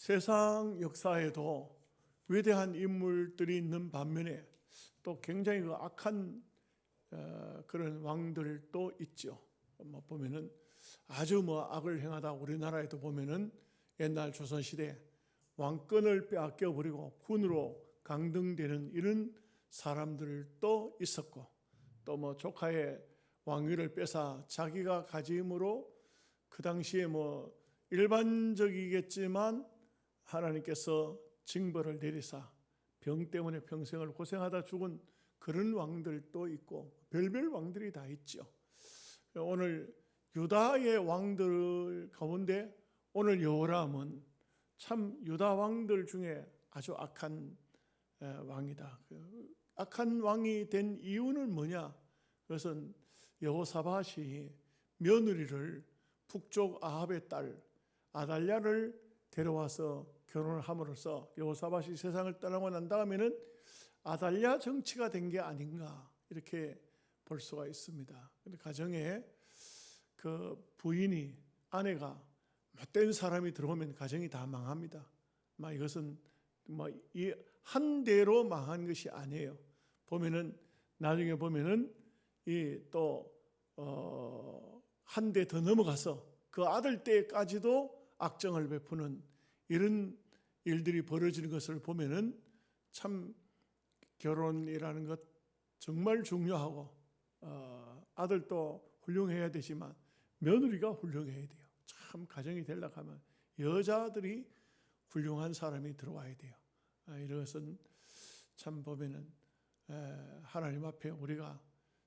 세상 역사에도 위대한 인물들이 있는 반면에 또 굉장히 악한 그런 왕들도 있죠. 보면은 아주 악을 행하다 우리나라에도 보면은 옛날 조선시대 왕권을 빼앗겨 버리고 군으로 강등되는 이런 사람들도 있었고, 또 조카의 왕위를 뺏어 자기가 가짐으로 그 당시에 일반적이겠지만 하나님께서 징벌을 내리사 병 때문에 평생을 고생하다 죽은 그런 왕들도 있고 별별 왕들이 다 있죠. 오늘 유다의 왕들 가운데 오늘 여호람은 참 유다 왕들 중에 아주 악한 왕이다. 악한 왕이 된 이유는 뭐냐? 그것은 여호사밧이 며느리를 북쪽 아합의 딸 아달랴를 데려와서 결혼을 함으로써 여호사밧이 세상을 떠나고 난 다음에는 아달랴 정치가 된 게 아닌가 이렇게 볼 수가 있습니다. 가정에 그 부인이 아내가 못된 사람이 들어오면 가정이 다 망합니다. 이것은 이 한 대로 망한 것이 아니에요. 보면은 나중에 보면은 이 또 한 대 더 넘어가서 그 아들 때까지도 악정을 베푸는 이런 일들이 벌어지는 것을 보면은 참 결혼이라는 것 정말 중요하고 아들도 훌륭해야 되지만 며느리가 훌륭해야 돼요. 참 가정이 되려고 하면 여자들이 훌륭한 사람이 들어와야 돼요. 이것은 참 보면은 하나님 앞에 우리가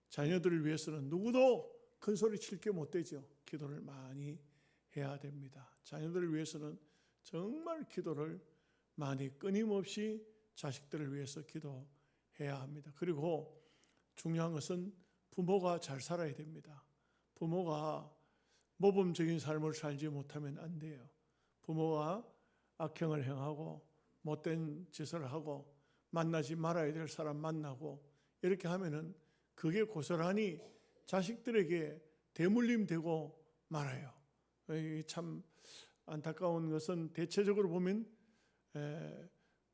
자녀들을 위해서는 누구도 큰 소리 칠 게 못 되죠. 기도를 많이 해야 됩니다. 자녀들을 위해서는 정말 기도를 많이 끊임없이 자식들을 위해서 기도해야 합니다. 그리고 중요한 것은 부모가 잘 살아야 됩니다. 부모가 모범적인 삶을 살지 못하면 안 돼요. 부모가 악행을 행하고 못된 짓을 하고 만나지 말아야 될 사람 만나고 이렇게 하면은 그게 고스란히 자식들에게 대물림되고 말아요. 참 안타까운 것은 대체적으로 보면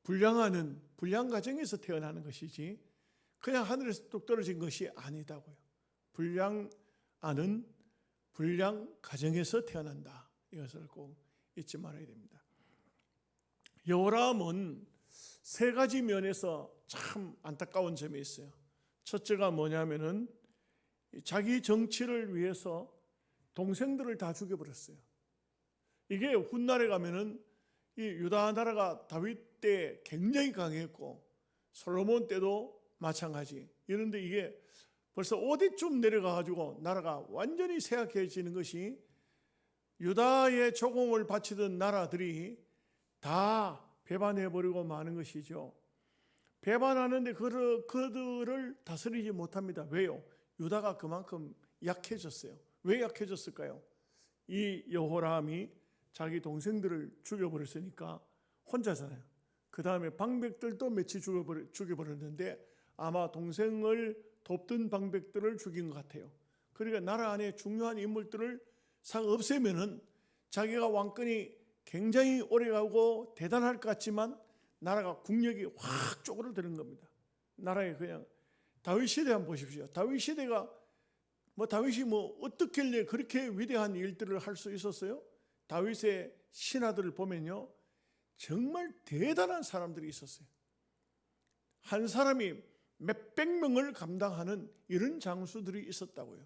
불량 가정에서 태어나는 것이지 그냥 하늘에서 뚝 떨어진 것이 아니다고요. 불량 가정에서 태어난다. 이것을 꼭 잊지 말아야 됩니다. 여호람은 세 가지 면에서 참 안타까운 점이 있어요. 첫째가 뭐냐면은 자기 정치를 위해서 동생들을 다 죽여버렸어요. 이게 훗날에 가면은 이 유다 나라가 다윗 때 굉장히 강했고 솔로몬 때도 마찬가지. 이런데 이게 벌써 5대쯤 내려가가지고 나라가 완전히 쇠약해지는 것이 유다의 조공을 바치던 나라들이 다 배반해버리고 마는 것이죠. 배반하는데 그들을 다스리지 못합니다. 왜요? 유다가 그만큼 약해졌어요. 왜 약해졌을까요? 이 여호람이 자기 동생들을 죽여버렸으니까 혼자잖아요. 그 다음에 방백들도 며칠 죽여버렸는데 아마 동생을 돕던 방백들을 죽인 것 같아요. 그러니까 나라 안에 중요한 인물들을 싹 없애면은 자기가 왕권이 굉장히 오래가고 대단할 것 같지만 나라가 국력이 확 쪼그라드는 겁니다. 나라에 그냥 다윗 시대 한번 보십시오. 다윗 시대가 다윗이 어떻길래 그렇게 위대한 일들을 할 수 있었어요? 다윗의 신하들을 보면요, 정말 대단한 사람들이 있었어요. 한 사람이 몇백 명을 감당하는 이런 장수들이 있었다고요.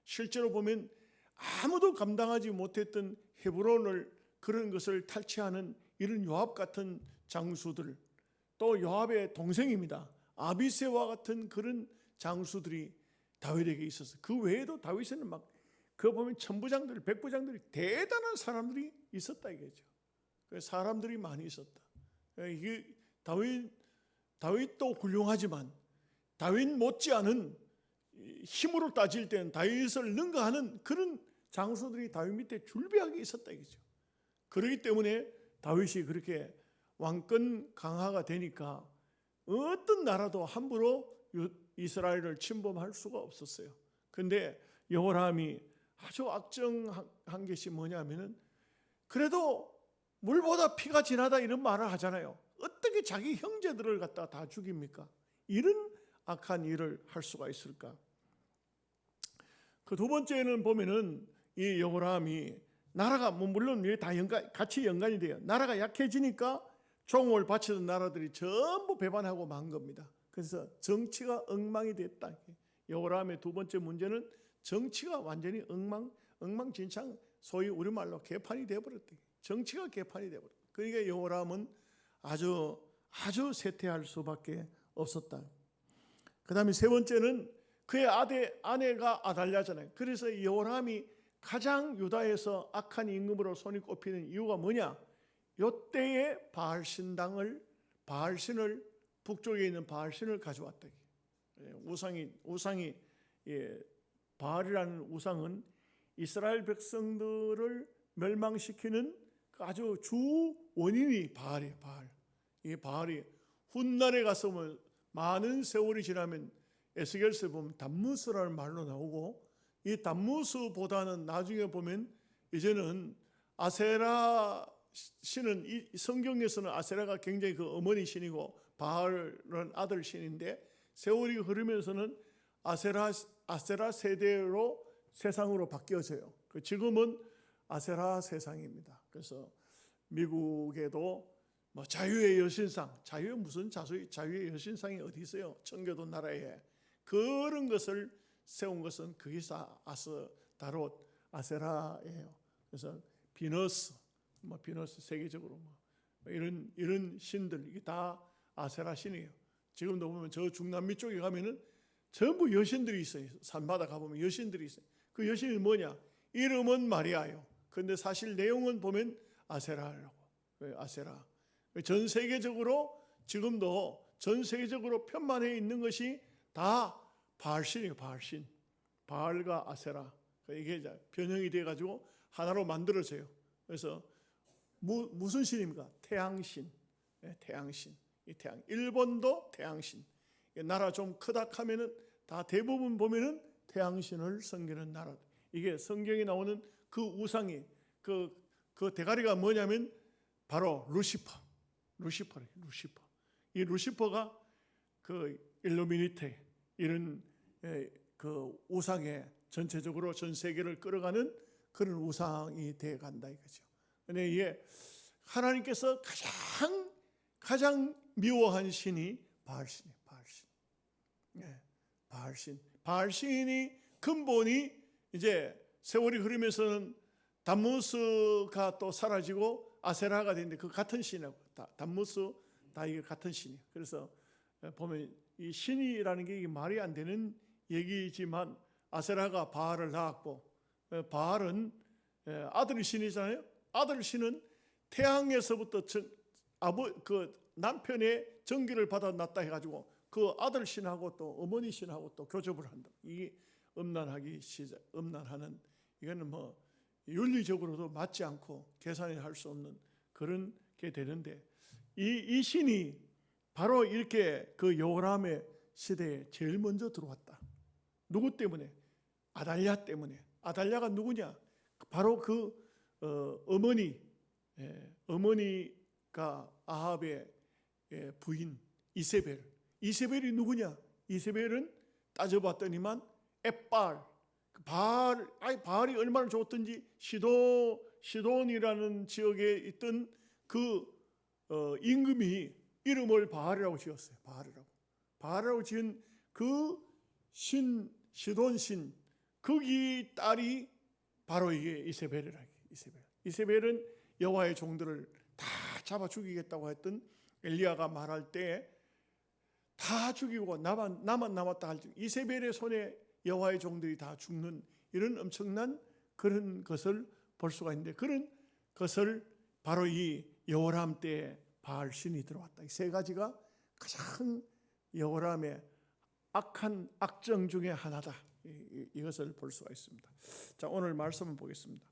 실제로 보면 아무도 감당하지 못했던 헤브론을 그런 것을 탈취하는 이런 요압 같은 장수들, 또 요압의 동생입니다. 아비새와 같은 그런 장수들이 다윗에게 있었어요. 그 외에도 다윗에는 그거 보면 천부장들, 백부장들이 대단한 사람들이 있었다 이거죠. 사람들이 많이 있었다. 이게 다윗도 훌륭하지만 다윗 못지않은 힘으로 따질 때는 다윗을 능가하는 그런 장수들이 다윗 밑에 줄비하게 있었다 이거죠. 그렇기 때문에 다윗이 그렇게 왕권 강화가 되니까 어떤 나라도 함부로 이스라엘을 침범할 수가 없었어요. 그런데 여호람이 아주 악정한 것이 뭐냐면은 그래도 물보다 피가 진하다 이런 말을 하잖아요. 어떻게 자기 형제들을 갖다가 다 죽입니까? 이런 악한 일을 할 수가 있을까? 그 두 번째는 보면은 이 여호람이 나라가 물론 다 같이 연관이 돼요. 나라가 약해지니까 종을 바치던 나라들이 전부 배반하고 만 겁니다. 그래서 정치가 엉망이 됐다. 여호람의 두 번째 문제는 정치가 완전히 엉망진창, 소위 우리말로 개판이 되어버렸다. 정치가 개판이 되어버렸다. 그러니까 여호람은 아주 쇠퇴할 수밖에 없었다. 그 다음에 세 번째는 그의 아내가 아달랴잖아요. 그래서 여호람이 가장 유다에서 악한 임금으로 손이 꼽히는 이유가 뭐냐? 요때에 바알신을 북쪽에 있는 바알신을 가져왔다. 우상이 바알이라는 우상은 이스라엘 백성들을 멸망시키는 아주 주 원인이 바알이에요. 이 바알이 훗날에 가서 많은 세월이 지나면 에스겔서에 보면 담무스라는 말로 나오고, 이 담무스보다는 나중에 보면 이제는 아세라 신은, 이 성경에서는 아세라가 굉장히 그 어머니 신이고 바알은 아들 신인데, 세월이 흐르면서는 아세라 세대로 세상으로 바뀌어져요. 지금은 아세라 세상입니다. 그래서 미국에도 자유의 여신상, 무슨 자유의 여신상이 어디 있어요? 청교도 나라에. 그런 것을 세운 것은 그기사 아스다롯 아세라예요. 그래서 비너스 세계적으로 이런 신들, 이게 다 아세라 신이에요. 지금도 보면 저 중남미 쪽에 가면은 전부 여신들이 있어요. 산마다 가보면 여신들이 있어요. 그 여신이 뭐냐? 이름은 마리아요. 그런데 사실 내용은 보면 아세라라고. 아세라. 전 세계적으로 지금도 전 세계적으로 편만해 있는 것이 다 바알신이에요. 바알신. 바알과 아세라. 이게 변형이 돼가지고 하나로 만들어져요. 그래서 무슨 신입니까? 태양신. 태양신. 이 태양. 일본도 태양신. 나라 좀 크다 하면은 다 대부분 보면은 태양신을 섬기는 나라. 이게 성경에 나오는 그 우상이 그 대가리가 뭐냐면 바로 루시퍼. 이 루시퍼가 그 일루미니테 이런 그 우상에 전체적으로 전 세계를 끌어가는 그런 우상이 돼 간다 이거죠. 근데 이게 하나님께서 가장 미워한 신이 바알신이에요. 바알신이 근본이 이제 세월이 흐르면서는 담무스가 또 사라지고 아세라가 되는데 그 같은 신이라고. 담무스 다 이게 같은 신이에요. 그래서 보면 이 신이라는 게 이게 말이 안 되는 얘기지만 아세라가 바알을 낳았고, 바알은 아들 신이잖아요. 아들 신은 태양에서부터 그 남편의 전기를 받아 낳다 해가지고 그 아들 신하고 또 어머니 신하고 또 교접을 한다. 이게 음란하는, 이거는 윤리적으로도 맞지 않고 계산이 할 수 없는 그런 게 되는데, 이 신이 바로 이렇게 그 여호람의 시대에 제일 먼저 들어왔다. 누구 때문에? 아달랴 때문에. 아달랴가 누구냐? 바로 그 어머니가 아합의 부인 이세벨. 이세벨이 누구냐? 이세벨은 따져봤더니만 바알이 얼마나 좋았던지 시돈이라는 지역에 있던 그 임금이 이름을 바알이라고 지었어요. 바알이라고 지은 그 시돈 신, 거기 딸이 바로 이게 이세벨이라. 이세벨은 여호와의 종들을 다 잡아 죽이겠다고 했던 엘리야가 말할 때 다 죽이고 나만 남았다 할 때 이세벨의 손에 여호와의 종들이 다 죽는 이런 엄청난 그런 것을 볼 수가 있는데, 그런 것을 바로 이 여호람 때에 바알 신이 들어왔다. 이 세 가지가 가장 여호람의 악한 악정 중에 하나다. 이것을 볼 수가 있습니다. 자, 오늘 말씀을 보겠습니다.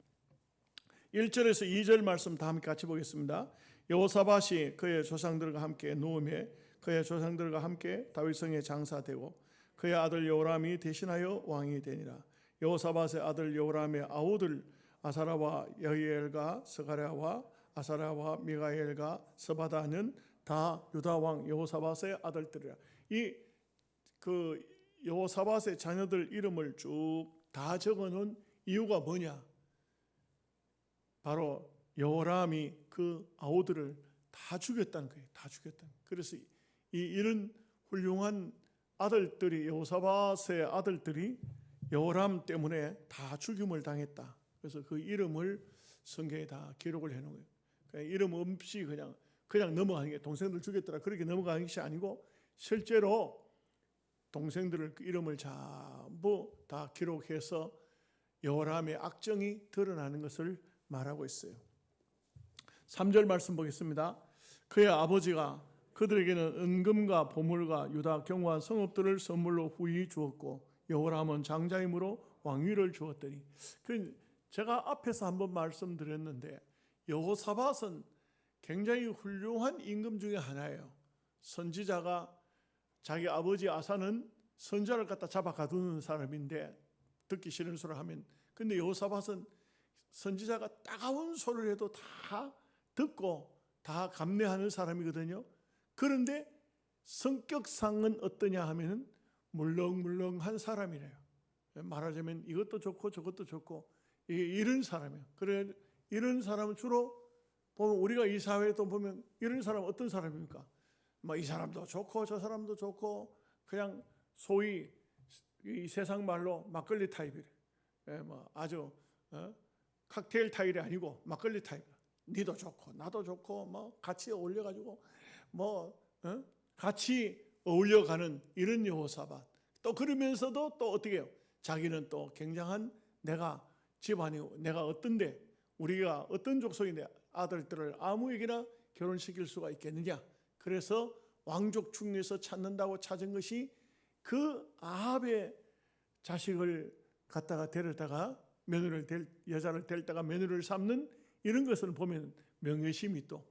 1절에서 2절 말씀 다 함께 같이 보겠습니다. 여호사밧이 그의 조상들과 함께 누우며 그의 조상들과 함께 다윗성에 장사되고 그의 아들 여호람이 대신하여 왕이 되니라. 여호사밧의 아들 여호람의 아우들 아사라와 여히엘과 스가랴와 아사랴와 미가엘과 스바다는 다 유다 왕 여호사밧의 아들들이라. 그 여호사밧의 자녀들 이름을 쭉 다 적어놓은 이유가 뭐냐? 바로 여호람이 그 아우들을 다 죽였다는 거예요. 다 죽였다는 거예요. 그래서 이런 훌륭한 아들들이, 여호사밧의 아들들이 여호람 때문에 다 죽임을 당했다. 그래서 그 이름을 성경에 다 기록을 해놓은 거예요. 그냥 이름 없이 그냥 넘어가는 게, 동생들 죽였더라 그렇게 넘어가는 것이 아니고, 실제로 동생들을 그 이름을 전부 다 기록해서 여호람의 악정이 드러나는 것을 말하고 있어요. 3절 말씀 보겠습니다. 그의 아버지가 그들에게는 은금과 보물과 유다 견고한 성읍들을 선물로 후히 주었고 여호람은 장자임으로 왕위를 주었더니. 제가 앞에서 한번 말씀드렸는데, 여호사밧은 굉장히 훌륭한 임금 중에 하나예요. 선지자가, 자기 아버지 아사는 선지자를 갖다 잡아 가두는 사람인데, 듣기 싫은 소리를 하면, 근데 여호사밧은 선지자가 따가운 소리를 해도 다 듣고 다 감내하는 사람이거든요. 그런데 성격상은 어떠냐 하면은 물렁물렁한 사람이래요. 말하자면 이것도 좋고 저것도 좋고 이런 사람이에요. 그래, 이런 사람은 주로 보면, 우리가 이 사회에도 보면 이런 사람은 어떤 사람입니까? 이 사람도 좋고 저 사람도 좋고, 그냥 소위 이 세상 말로 막걸리 타입이래. 아주 칵테일 타입이 아니고 막걸리 타입. 니도 좋고 나도 좋고 같이 어울려가지고 같이 어울려가는 이런 여호사밧. 또 그러면서도 또 어떻게 해요? 자기는 또 굉장한, 내가 집안이 내가 어떤데, 우리가 어떤 족속인데 아들들을 아무에게나 결혼시킬 수가 있겠느냐. 그래서 왕족 중에서 찾는다고 찾은 것이 그 아합의 자식을 갖다가 데려다가 여자를 데려다가 며느리를 삼는 이런 것을 보면 명예심이, 또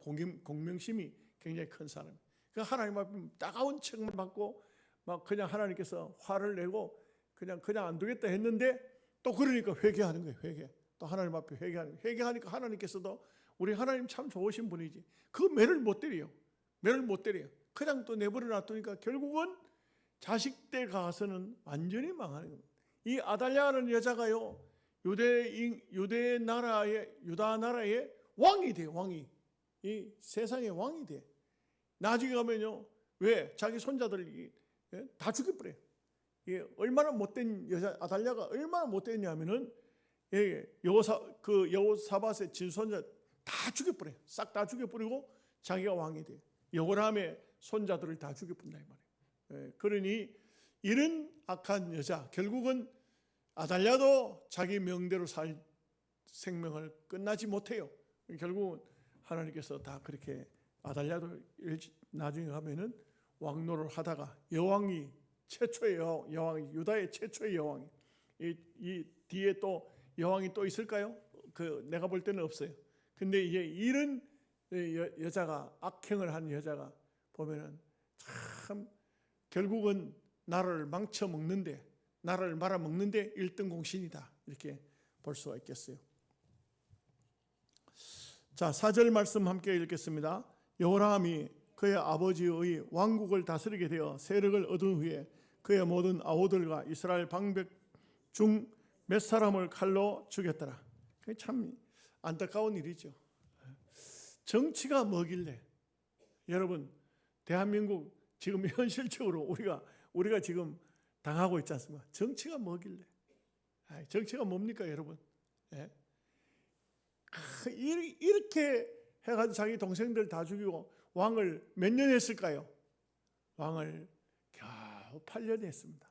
공명심이 굉장히 큰 사람. 그 하나님 앞에 따가운 책만 받고 그냥 하나님께서 화를 내고 그냥 안 두겠다 했는데, 또 그러니까 회개하는 거예요. 회개. 또 하나님 앞에 회개하니까 하나님께서도, 우리 하나님 참 좋으신 분이지, 그 매를 못 때려요. 매를 못 때려요. 그냥 또 내버려 놔두니까 결국은 자식 때 가서는 완전히 망하는 겁니다. 이 아달랴라는 여자가요, 유다 나라의 왕이 돼요. 왕이, 이 세상의 왕이 돼. 나중에 가면요, 왜 자기 손자들 다 죽여버려요. 얼마나 못된 여자, 아달랴가 얼마나 못됐냐면은 여호사밧의 진손자 다 죽여버려요. 싹 다 죽여버리고 자기가 왕이 돼요. 여호람의 손자들을 다 죽여버린다 이 말이에요. 그러니 이런 악한 여자, 결국은 아달랴도 자기 명대로 살 생명을 끝나지 못해요. 결국은 하나님께서 다 그렇게, 아달랴도 나중에 가면은 왕노를 하다가 여왕이, 최초의 여왕이, 유다의 최초의 여왕이, 이 뒤에 또 여왕이 또 있을까요? 내가 볼 때는 없어요. 근데 이제 이런 여자가, 악행을 한 여자가 보면은 참 결국은 나라를 망쳐먹는데, 나라를 말아먹는데 1등 공신이다, 이렇게 볼 수가 있겠어요. 자, 4절 말씀 함께 읽겠습니다. 여호람이 그의 아버지의 왕국을 다스리게 되어 세력을 얻은 후에 그의 모든 아우들과 이스라엘 방백 중 몇 사람을 칼로 죽였더라. 참 안타까운 일이죠. 정치가 뭐길래, 여러분, 대한민국 지금 현실적으로 우리가 지금 당하고 있지 않습니까? 정치가 뭐길래? 정치가 뭡니까, 여러분? 이렇게 해가지고 자기 동생들 다 죽이고 왕을 몇 년 했을까요? 왕을 겨우 8년 했습니다.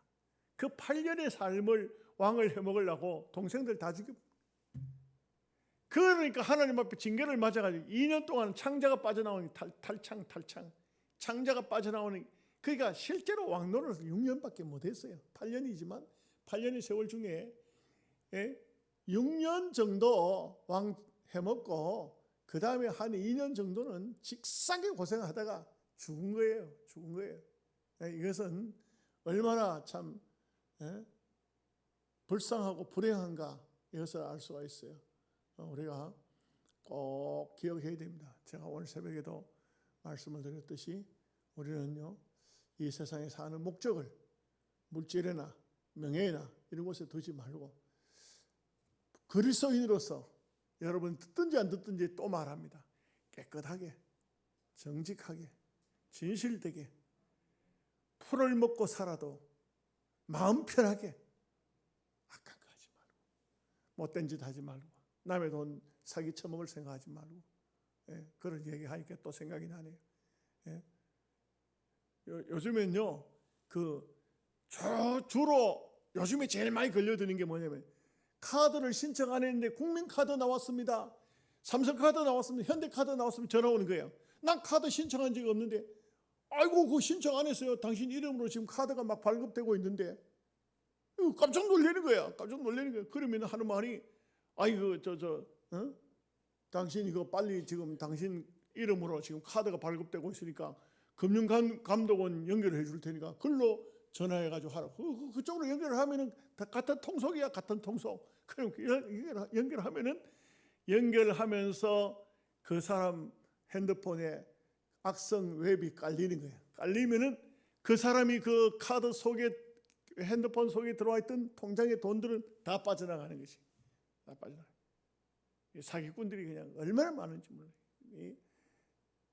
그 8년의 삶을 왕을 해먹으려고 동생들 다 죽여. 그러니까 하나님 앞에 징계를 맞아가지고 2년 동안 창자가 빠져나오는, 탈창 창자가 빠져나오는, 그러니까 실제로 왕노릇을 6년밖에 못했어요. 8년이지만 8년의 세월 중에 6년 정도 왕 해먹고 그 다음에 한 2년 정도는 직사게 고생하다가 죽은 거예요. 이것은 얼마나 참 불쌍하고 불행한가, 이것을 알 수가 있어요. 우리가 꼭 기억해야 됩니다. 제가 오늘 새벽에도 말씀을 드렸듯이 우리는요, 이 세상에 사는 목적을 물질이나 명예나 이런 곳에 두지 말고 그리스도인으로서 여러분 듣든지 안 듣든지 또 말합니다. 깨끗하게, 정직하게, 진실되게 풀을 먹고 살아도 마음 편하게 악한 거 하지 말고, 못된 짓 하지 말고, 남의 돈 사기 처먹을 생각하지 말고, 그런 얘기하니까 또 생각이 나네요. 요즘엔요, 주로 요즘에 제일 많이 걸려드는 게 뭐냐면, 카드를 신청 안 했는데 국민카드 나왔습니다, 삼성카드 나왔습니다, 현대카드 나왔습니다, 전화 오는 거예요. 난 카드 신청한 적이 없는데, 아이고 그거 신청 안 했어요, 당신 이름으로 지금 카드가 막 발급되고 있는데, 깜짝 놀라는 거야. 깜짝 놀라는 거야. 그러면 하는 말이, 아이고 당신 이거 빨리 지금 당신 이름으로 지금 카드가 발급되고 있으니까 금융감독원 연결해 줄 테니까 글로 전화해가지고 하라. 그쪽으로 연결을 하면은 다 같은 통속이야, 같은 통속. 그럼 연결하면서 그 사람 핸드폰에 악성 웹이 깔리는 거야. 깔리면은 그 사람이 그 카드 속에, 핸드폰 속에 들어와 있던 통장의 돈들은 다 빠져나가는 것이. 다 빠져나가. 사기꾼들이 그냥 얼마나 많은지 몰라요.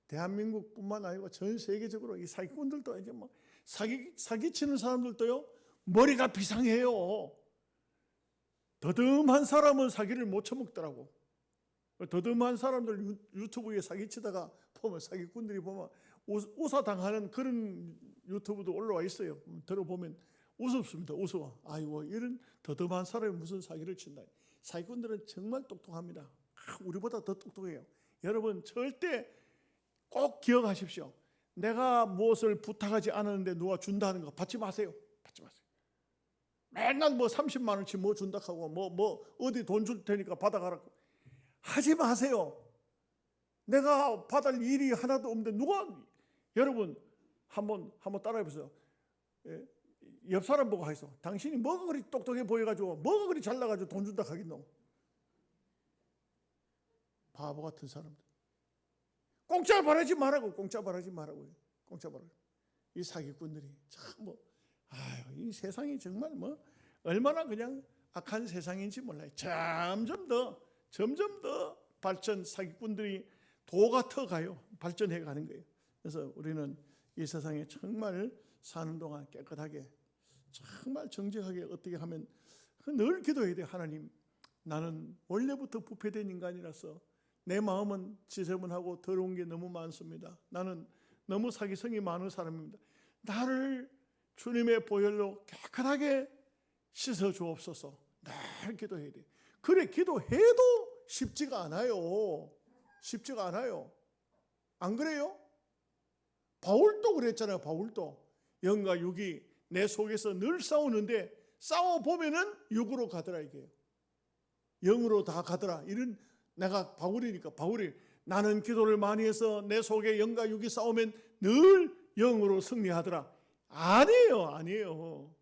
대한민국뿐만 아니고 전 세계적으로 이 사기꾼들도 이제 뭐 사기치는 사람들도요, 머리가 비상해요. 더듬한 사람은 사기를 못 쳐먹더라고. 더듬한 사람들 유튜브에 사기치다가 보면, 사기꾼들이 보면 우사당하는 그런 유튜브도 올라와 있어요. 들어보면 우습습니다. 우스워. 아이고, 이런 더듬한 사람이 무슨 사기를 친다. 사기꾼들은 정말 똑똑합니다. 우리보다 더 똑똑해요. 여러분 절대 꼭 기억하십시오. 내가 무엇을 부탁하지 않았는데 누가 준다는 거 받지 마세요. 받지 마세요. 맨날 뭐 30만 원치 뭐 준다 하고 뭐 어디 돈 줄 테니까 받아가라고 하지 마세요. 내가 받을 일이 하나도 없는데 누가, 여러분 한번 따라해보세요. 옆 사람 보고 하겠어. 당신이 뭐가 그리 똑똑해 보여가지고, 뭐가 그리 잘나가지고 돈 준다 하겠노? 바보 같은 사람들. 공짜 바라지 말라고. 공짜 바라지 말라고요. 공짜 바라지. 이 사기꾼들이 참 이 세상이 정말 얼마나 그냥 악한 세상인지 몰라요. 점점 더 사기꾼들이 도가 터가요. 발전해 가는 거예요. 그래서 우리는 이 세상에 정말 사는 동안 깨끗하게, 정말 정직하게 어떻게 하면, 늘 기도해야 돼요. 하나님, 나는 원래부터 부패된 인간이라서 내 마음은 지저분하고 더러운 게 너무 많습니다. 나는 너무 사기성이 많은 사람입니다. 나를 주님의 보혈로 깨끗하게 씻어 주옵소서. 늘 기도해야 돼요. 그래, 기도해도 쉽지가 않아요. 쉽지가 않아요. 안 그래요? 바울도 그랬잖아요. 바울도 영과 육이 내 속에서 늘 싸우는데, 싸워보면은 육으로 가더라 이게요. 영으로 다 가더라. 이런, 내가 바울이니까 바울이, 나는 기도를 많이 해서 내 속에 영과 육이 싸우면 늘 영으로 승리하더라. 아니에요.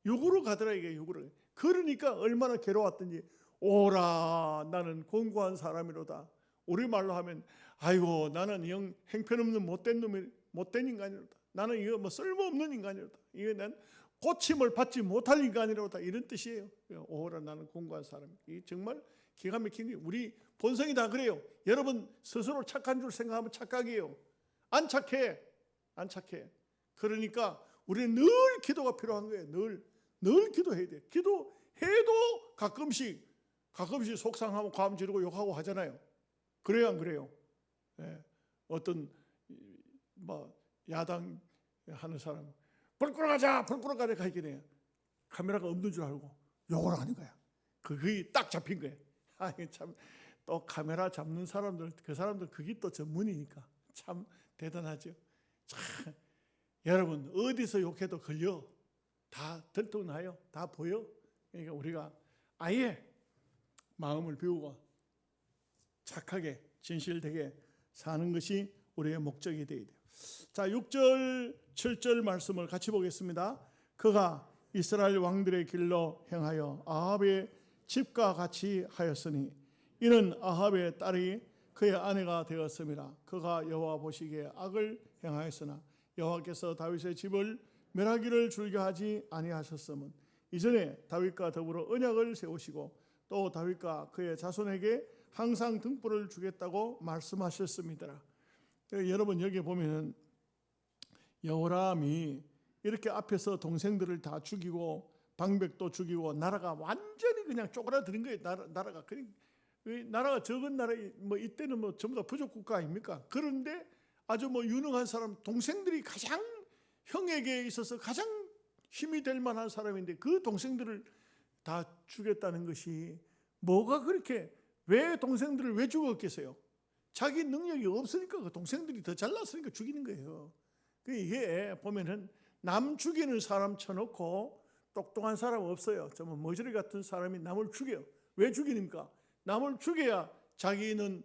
육으로 가더라 이게. 육으로. 그러니까 얼마나 괴로웠던지. 오라, 나는 곤고한 사람이로다. 우리말로 하면, 아이고 나는 영 형편없는 못된 인간이로다. 나는 이거 쓸모없는 인간이로다. 이거 난 고침을 받지 못할 인간이로다. 이런 뜻이에요. 오라, 나는 곤고한 사람. 이 정말 기가 막힌 게, 우리 본성이 다 그래요. 여러분 스스로 착한 줄 생각하면 착각이에요. 안 착해. 그러니까 우리는 늘 기도가 필요한 거예요. 늘 기도해야 돼요. 기도해도 가끔씩 속상하고 과음 지르고 욕하고 하잖아요. 그래요, 안 그래요? 어떤 야당 하는 사람, 불 끌어가자 가게 돼요. 카메라가 없는 줄 알고 욕을 하는 거야. 그게 딱 잡힌 거예요. 참, 또 카메라 잡는 사람들, 그 사람들 그게 또 전문이니까 참 대단하죠. 참, 여러분 어디서 욕해도 걸려. 다 들통나요. 다 보여. 그러니까 우리가 아예 마음을 비우고 착하게 진실되게 사는 것이 우리의 목적이 되어야 돼요. 자, 6절 7절 말씀을 같이 보겠습니다. 그가 이스라엘 왕들의 길로 행하여 아합의 집과 같이 하였으니, 이는 아합의 딸이 그의 아내가 되었음이라. 그가 여호와 보시기에 악을 행하였으나 여호와께서 다윗의 집을 멸하기를 즐겨하지 아니하셨음은 이전에 다윗과 더불어 언약을 세우시고 또 다윗과 그의 자손에게 항상 등불을 주겠다고 말씀하셨습니다. 여러분 여기 보면은 여호람이 이렇게 앞에서 동생들을 다 죽이고 방백도 죽이고 나라가 완전히 그냥 쪼그라드는 거예요. 나라가 나라가 적은 나라 뭐 이때는 뭐 전부 다 부족 국가 아닙니까? 그런데 아주 뭐 유능한 사람 동생들이 가장 형에게 있어서 가장 힘이 될 만한 사람인데 그 동생들을 다 죽였다는 것이 뭐가 그렇게 왜 동생들을 왜 죽었겠어요? 자기 능력이 없으니까 그 동생들이 더 잘났으니까 죽이는 거예요. 이게 보면은 남 죽이는 사람 쳐놓고 똑똑한 사람 없어요. 정말 머저리 같은 사람이 남을 죽여요. 왜 죽이니까? 남을 죽여야 자기는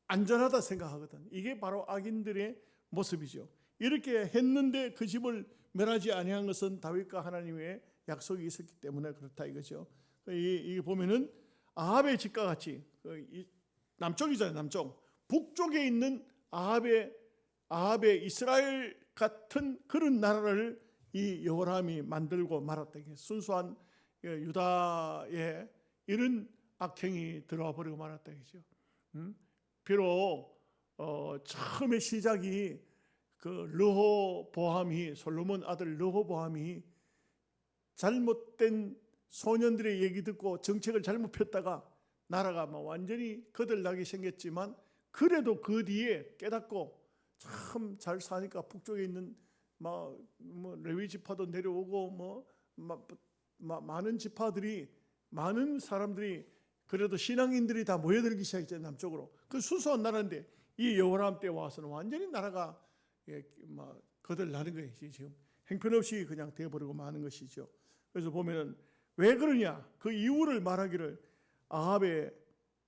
안전하다 생각하거든. 이게 바로 악인들의 모습이죠. 이렇게 했는데 그 집을 멸하지 아니한 것은 다윗과 하나님의 약속이 있었기 때문에 그렇다 이거죠. 이게 보면은 아합의 집과 같이 남쪽이잖아요. 남쪽. 북쪽에 있는 아합의 이스라엘 같은 그런 나라를 이 여호람이 만들고 말았다. 순수한 유다에 이런 악행이 들어와 버리고 말았다. 그죠? 비록 처음에 시작이 그 르호보암이 솔로몬 아들 르호보암이 잘못된 소년들의 얘기 듣고 정책을 잘못 폈다가 나라가 뭐 완전히 거들나게 생겼지만 그래도 그 뒤에 깨닫고 참 잘 사니까 북쪽에 있는 뭐 레위 지파도 내려오고 많은 지파들이 많은 사람들이 그래도 신앙인들이 다 모여들기 시작했잖아요. 남쪽으로. 그 수수한 나라인데 이 여호람 때 와서는 완전히 나라가 거들나는 거예요. 지금 형편없이 그냥 되어버리고 마는 것이죠. 그래서 보면은 왜 그러냐? 그 이유를 말하기를 아합의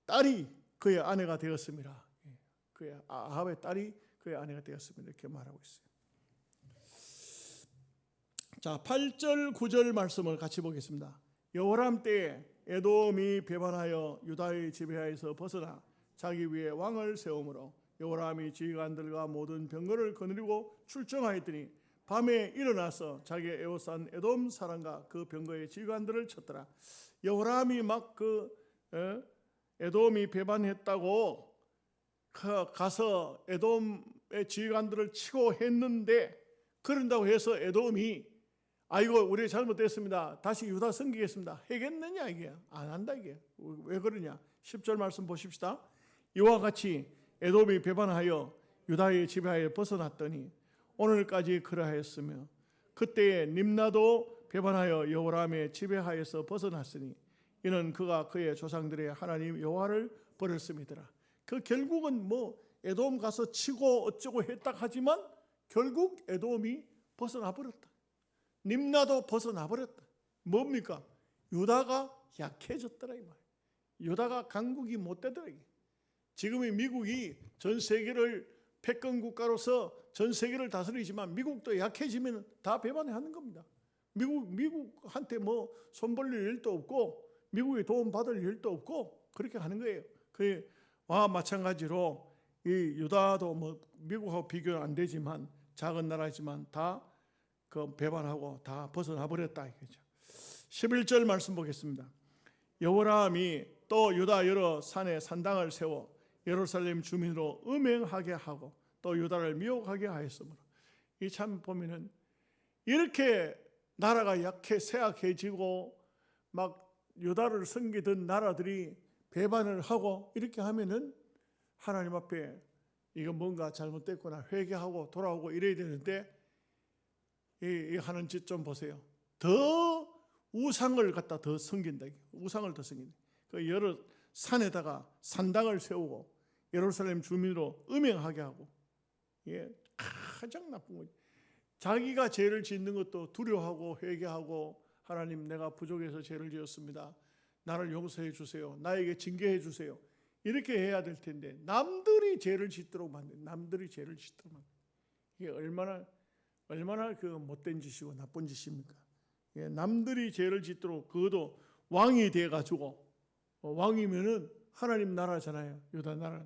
딸이 그의 아내가 되었습니다. 아합의 딸이 그의 아내가 되었습니다. 이렇게 말하고 있어요. 자, 8절 9절 말씀을 같이 보겠습니다. 여호람 때에 에돔이 배반하여 유다의 지배하에서 벗어나 자기 위에 왕을 세우므로 여호람이 지휘관들과 모든 병거를 거느리고 출정하였더니 밤에 일어나서 자기의 에워싼 에돔 사람과 그 병거의 지휘관들을 쳤더라. 여호람이 막 에돔이 배반했다고 가서 에돔의 지휘관들을 치고 했는데 그런다고 해서 에돔이 아이고 우리 잘못됐습니다. 다시 유다 섬기겠습니다. 하겠느냐 이게? 안 한다 이게. 왜 그러냐? 10절 말씀 보십시다. 이와 같이 에돔이 배반하여 유다의 지배하에 벗어났더니 오늘까지 그러하였으며 그때에 림나도 배반하여 여호람의 지배하에서 벗어났으니 이는 그가 그의 조상들의 하나님 여호와를 버렸음이더라. 그 결국은 에돔 가서 치고 어쩌고 했다 하지만 결국 에돔이 벗어나 버렸다. 림나도 벗어나 버렸다. 뭡니까? 유다가 약해졌더라 이 말이에요. 유다가 강국이 못 되더라. 지금의 미국이 전 세계를 패권 국가로서 전 세계를 다스리지만 미국도 약해지면 다 배반하는 겁니다. 미국한테 손 벌릴 일도 없고 미국의 도움 받을 일도 없고 그렇게 하는 거예요. 그와 마찬가지로 이 유다도 미국하고 비교는 안 되지만 작은 나라지만 다 배반하고 다 벗어나 버렸다 이거죠. 11절 말씀 보겠습니다. 여호람이 또 유다 여러 산에 산당을 세워 예루살렘 주민으로 음행하게 하고 또 유다를 미혹하게 하였으므로 이 참 보면은 이렇게 나라가 약해 쇠약해지고 막 유다를 섬기던 나라들이 배반을 하고 이렇게 하면은 하나님 앞에 이거 뭔가 잘못됐구나 회개하고 돌아오고 이래야 되는데 이 하는 짓 좀 보세요. 더 우상을 갖다 더 섬긴다. 우상을 더 섬긴다. 그 여러 산에다가 산당을 세우고 예루살렘 주민으로 음행하게 하고 가장 나쁜 거죠. 자기가 죄를 짓는 것도 두려워하고 회개하고 하나님 내가 부족해서 죄를 지었습니다. 나를 용서해 주세요. 나에게 징계해 주세요. 이렇게 해야 될 텐데 남들이 죄를 짓도록 만든 남들이 죄를 짓도록 만든 이게 얼마나 그 못된 짓이고 나쁜 짓입니까? 남들이 죄를 짓도록 그것도 왕이 돼 가지고 왕이면은 하나님 나라잖아요. 유다 나라.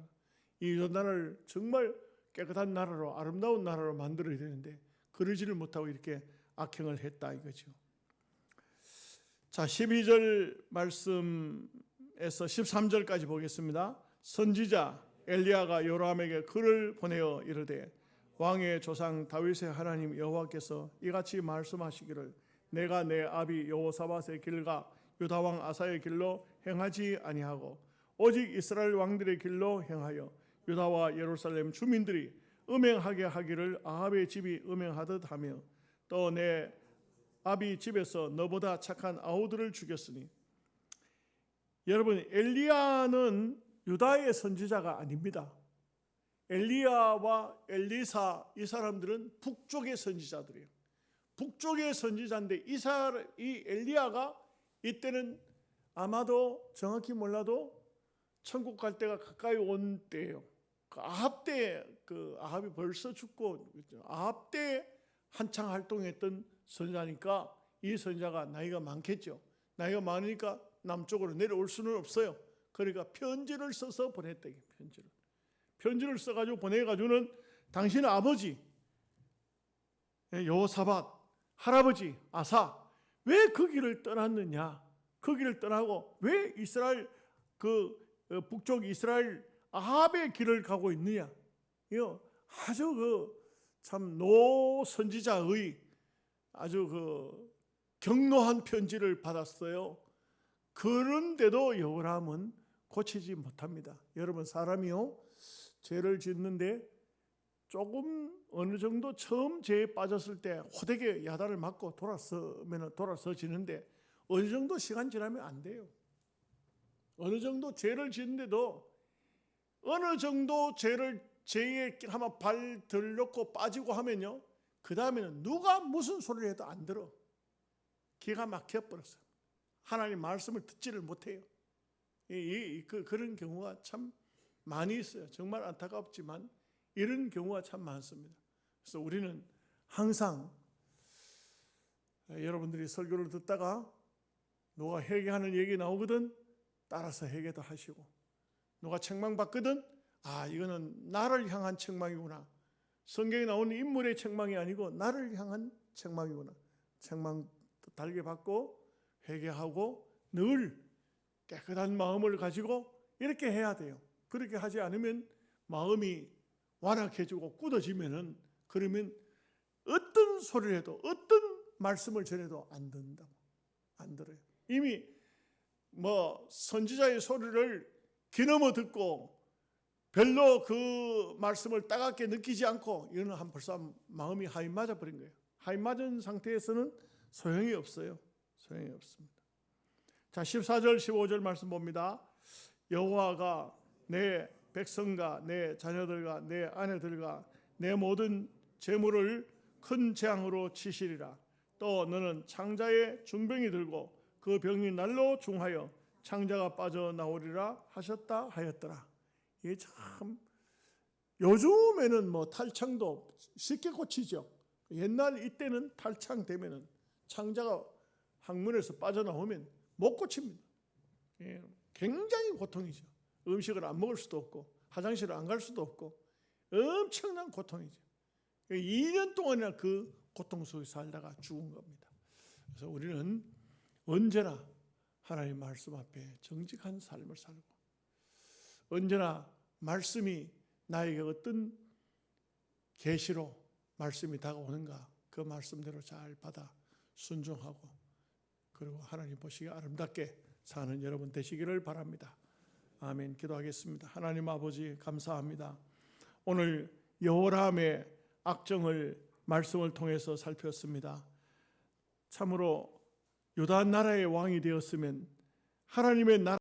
이 유다 나라를 정말 깨끗한 나라로, 아름다운 나라로 만들어야 되는데 그러지를 못하고 이렇게 악행을 했다 이거죠. 자, 12절 말씀에서 13절까지 보겠습니다. 선지자 엘리야가 요람에게 글을 보내어 이르되 왕의 조상 다윗의 하나님 여호와께서 이같이 말씀하시기를 내가 내 아비 여호사밧의 길과 유다 왕 아사의 길로 행하지 아니하고 오직 이스라엘 왕들의 길로 행하여 유다와 예루살렘 주민들이 음행하게 하기를 아합의 집이 음행하듯 하며 또 내 아비 집에서 너보다 착한 아우들을 죽였으니. 여러분, 엘리야는 유다의 선지자가 아닙니다. 엘리야와 엘리사 이 사람들은 북쪽의 선지자들이에요. 북쪽의 선지자인데 이 엘리야가 이때는 아마도 정확히 몰라도 천국 갈 때가 가까이 온 때예요. 그 아합 때, 그 아합이 벌써 죽고 아합 때 한창 활동했던 선지자니까 이 선지자가 나이가 많겠죠. 나이가 많으니까 남쪽으로 내려올 수는 없어요. 그러니까 편지를 써서 보냈다. 편지를 써가지고 보내가지고는 당신의 아버지 여호사밧, 할아버지 아사 왜 그 길을 떠났느냐? 그 길을 떠나고 왜 이스라엘 북쪽 이스라엘 아합의 길을 가고 있느냐? 이거 아주 참 노 선지자의 아주 경로한 편지를 받았어요. 그런데도 여호람은 고치지 못합니다. 여러분, 사람이요 죄를 짓는데 조금 어느 정도 처음 죄에 빠졌을 때 호되게 야단을 맞고 돌아서지는데 어느 정도 시간 지나면 안 돼요. 어느 정도 죄를 짓는데도 어느 정도 죄에 한번 발 들놓고 빠지고 하면요, 그 다음에는 누가 무슨 소리를 해도 안 들어. 기가 막혀버렸어요. 하나님 말씀을 듣지를 못해요. 그런 경우가 참 많이 있어요. 정말 안타깝지만 이런 경우가 참 많습니다. 그래서 우리는 항상 여러분들이 설교를 듣다가 누가 회개하는 얘기 나오거든 따라서 회개도 하시고, 누가 책망받거든 이거는 나를 향한 책망이구나, 성경에 나오는 인물의 책망이 아니고 나를 향한 책망이구나, 책망 달게 받고 회개하고 늘 깨끗한 마음을 가지고 이렇게 해야 돼요. 그렇게 하지 않으면 마음이 완악해지고 굳어지면은, 그러면 어떤 소리를 해도 어떤 말씀을 전해도 안 듣는다고, 안 들어요. 이미 선지자의 소리를 귀넘어 듣고 별로 그 말씀을 따갑게 느끼지 않고 이거는 벌써 마음이 하이 맞아 버린 거예요. 하이 맞은 상태에서는 소용이 없어요. 소용이 없습니다. 자, 14절 15절 말씀 봅니다. 여호와가 내 백성과 내 자녀들과 내 아내들과 내 모든 재물을 큰 재앙으로 치시리라. 또 너는 창자의 중병이 들고 그 병이 날로 중하여 창자가 빠져나오리라 하셨다 하였더라. 이게 참, 요즘에는 탈창도 쉽게 고치죠. 옛날 이때는 탈창 되면은 창자가 항문에서 빠져나오면 못 고칩니다. 굉장히 고통이죠. 음식을 안 먹을 수도 없고 화장실을 안 갈 수도 없고 엄청난 고통이죠. 2년 동안이나 그 고통 속에 살다가 죽은 겁니다. 그래서 우리는 언제나 하나님 말씀 앞에 정직한 삶을 살고, 언제나 말씀이 나에게 어떤 계시로 말씀이 다가오는가 그 말씀대로 잘 받아 순종하고, 그리고 하나님 보시기에 아름답게 사는 여러분 되시기를 바랍니다. 아멘. 기도하겠습니다. 하나님 아버지, 감사합니다. 오늘 여호람의 악정을 말씀을 통해서 살폈습니다. 참으로 유다 나라의 왕이 되었으면 하나님의 나라